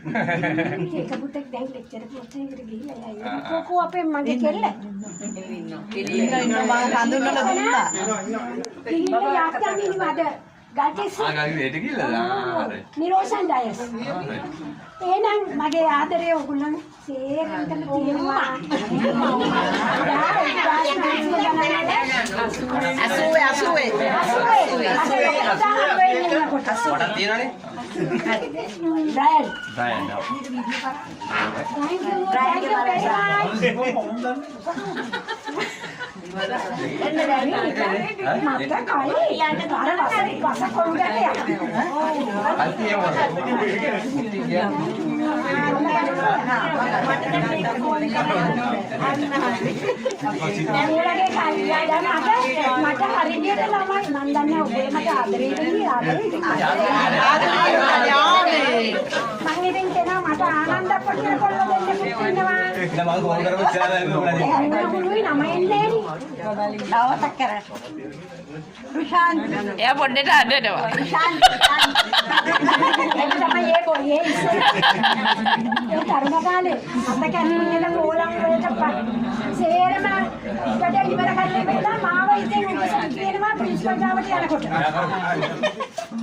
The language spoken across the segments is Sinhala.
ඒක පුතෙක් දැන් ලෙක්චර් පොතේකට ගිහිල්ලා යයි. කෝකෝ අපේ මගේ කෙල්ල. ඉන්න මම හඳුන්වලා දුන්නා. ගිහිල්ලා යාත්‍රා මිනිවද ගල්කිස්ස. ගල්කිස්සට ගිහිල්ලා නිරෝෂන් ඩයස්. එහෙනම් මගේ ආදරේ ඔයගොල්ලන් සේරටම තියෙනවා. අසුවේ. කොටක් තියෙනවනේ. ඩයල්. මට හරියට ළමයි මන් දන්නේ ඔබේ මට ආදරේ මම ඉතින් කියනවා මට ආනන්ද අප්පට කොල්ල දෙන්න ඉන්නවා මම කෝල් කරපු ඉස්සරහට දවසක් කරා රුෂාන් එයා පොඩ්ඩට අඬනවා රුෂාන් තමයි ඒ කොහේ ඉස්සර ඒ කර්ම කාලේ අපේ කැන්ටින් එක ඕලම් වලට සේරම ඉකට ඉවර කරලා ඉඳලා මාව ඉතින් උදේට කියනවා ප්‍රින්සිපල් ගාවට යනකොට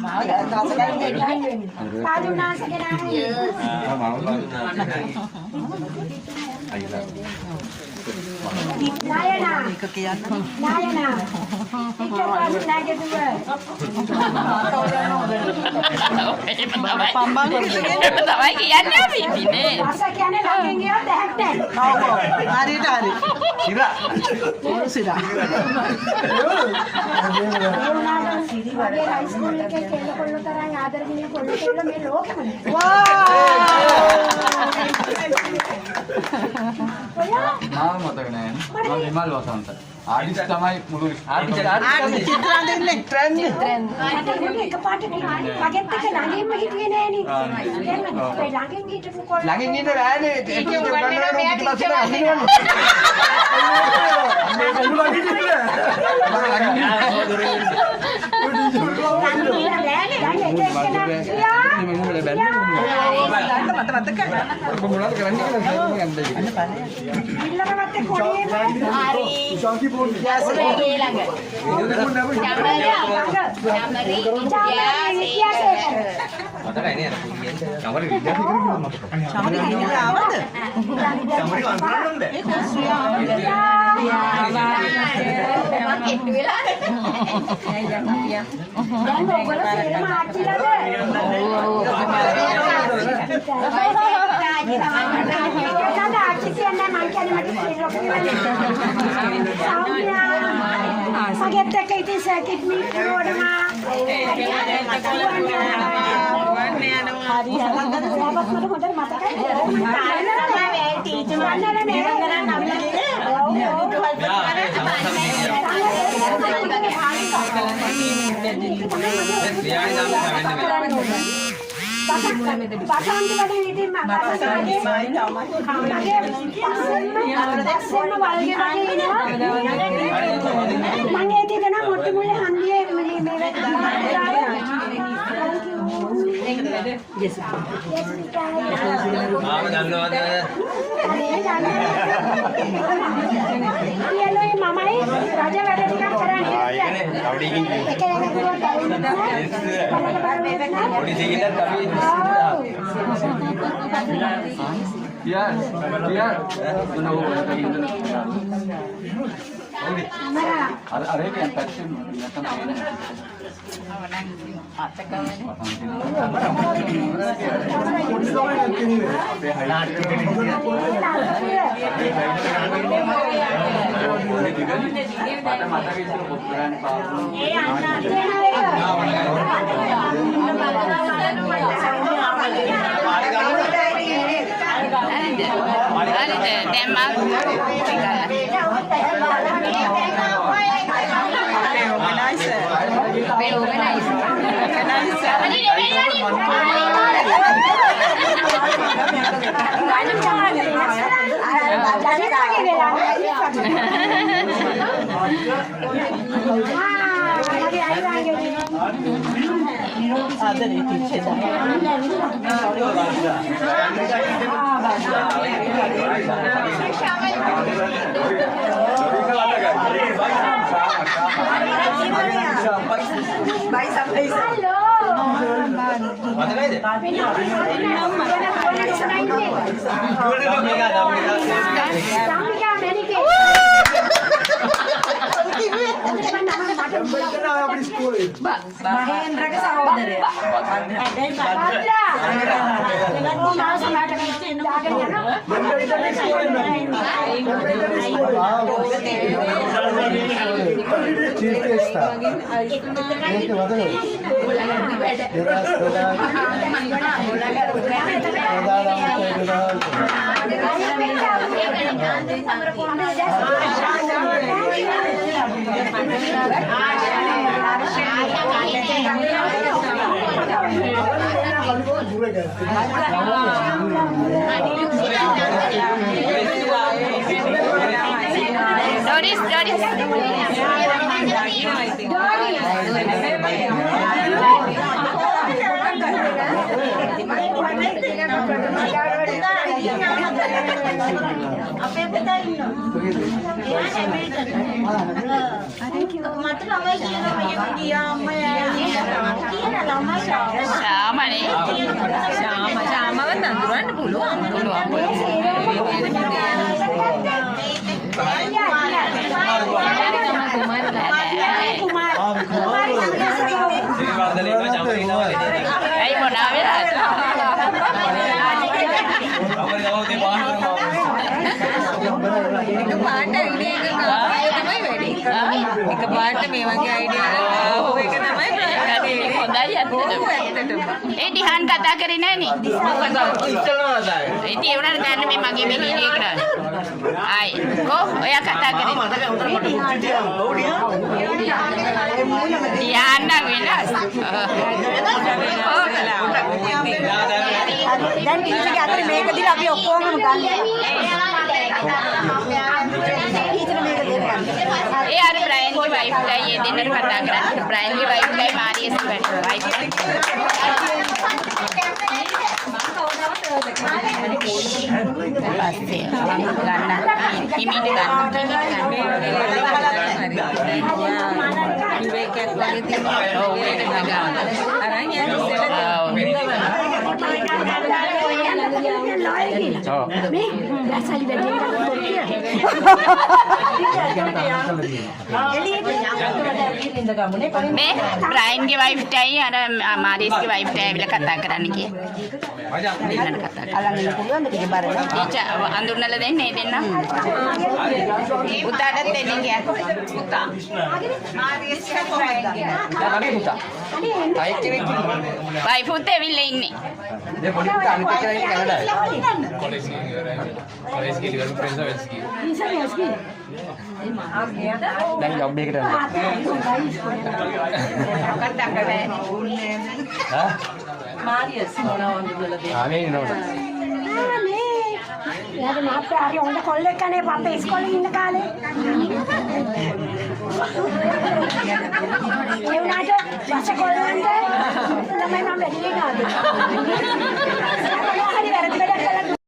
මාව දාසලෙන් දෙන්නේ පාදුනාසගේ නාමයේ Nayana. Nayana. Itu baru naik dua. පම්බන් තමයි කියන්නේ අපි ඉන්නේ. Masa කියන්නේ ළඟින් ගියොත් ඇහැක් නැහැ. ඔව් හරියට හරි. සිරා. මොන සිරා. වගේ හයි ස්කූල් එකේ කෙල්ල කොල්ල තරම් ආදර ගිනිය කොල්ල කෙල්ල මේ ලෝකෙම නෑ. මාව මතක නෑ. මම විමල් වසන්ත. ආදිත් තමයි මුළු ආදිත් චිත්‍රාන් දෙන්නේ ට්‍රෙන්ඩ්. එකපාරට මගෙත් එක ළඟින්ම හිටියේ නෑනේ. ඒ ළඟින් හිටපු කොල්ල ළඟින් ඉන්න නෑනේ. ඒක ගන්නවනේ පිටිපස්සට අහිනවනේ. මේ කොල්ල ළඟින් ඉන්න. ආදරේ මහේන්ද්‍රගේ සහෝදරයා. අපේ පුතා ඉන්නවා. එයා ඇමරිකන්. මට ළමයි කියනවා මෙහෙම ගියා අම්මා කියන ළමයි ශාමනේ. ශාමව නඳුරන්න පුළුවන්. Ay, මොනවා වෙලාද? පාට අයිඩියා එක තමයි වැඩි. එක පාට මේ වගේ අයිඩියා එක තමයි හොඳයි ඇත්තටම. ඒ දිහාන් කතා කරේ නෑනේ. ඉතින් ඒ වුණාට දැන් මේ මගේ මේ වීඩියෝ එකට. ආයි. ඔයා කතා කරේ. දිහාන් නම් වෙනස්. දැන් ටීචර්ගේ අතේ මේක දීලා අපි ඔක්කොම ගන්න. ඒ අර බ්‍රයන්ගේ වයිෆ් ගයි ඒ දෙන්නට කතා කරා. බ්‍රයන්ගේ වයිෆ් ගයි මාරියස් වයිෆ්. පස්සේ ගන්න හිමිට විවේකයක් වගේ තියෙනවා. ඔව් ඒක නගා. අරන් යන්නේ මේ දැසලි වැඩි මේ බ්‍රයන්ගේ වයිෆ් ටයි අර මාරියස්ගේ වයිෆ් ටයි ඇවිල්ලා කතා කරන්න කිය. දෙන්නට කතා කරා. අලං ඉන්න පුළුවන්ද ටික බලන්න. ටීචර් අඳුරනලා දෙන්නේ දෙන්න. පුතාටත් දෙන්නේ කිය. පුතා. වයිෆුත් ඇවිල්ලා ඉන්නේ. දැන් ජොබ් එකකට යනවා. මාරියස් මොනවද කියලා දෙන්න. ආවේ නෝන. එයාගේ මාත්‍යා හරි හොඳ කොල්ලෙක් කනේ අපේ ඉස්කෝලේ ඉන්න කාලේ. ඒ වුණාට වස කොල්ලන්ට තමයි මම වැඩි වෙනාද. හරි වැරදි වැඩක් කළා.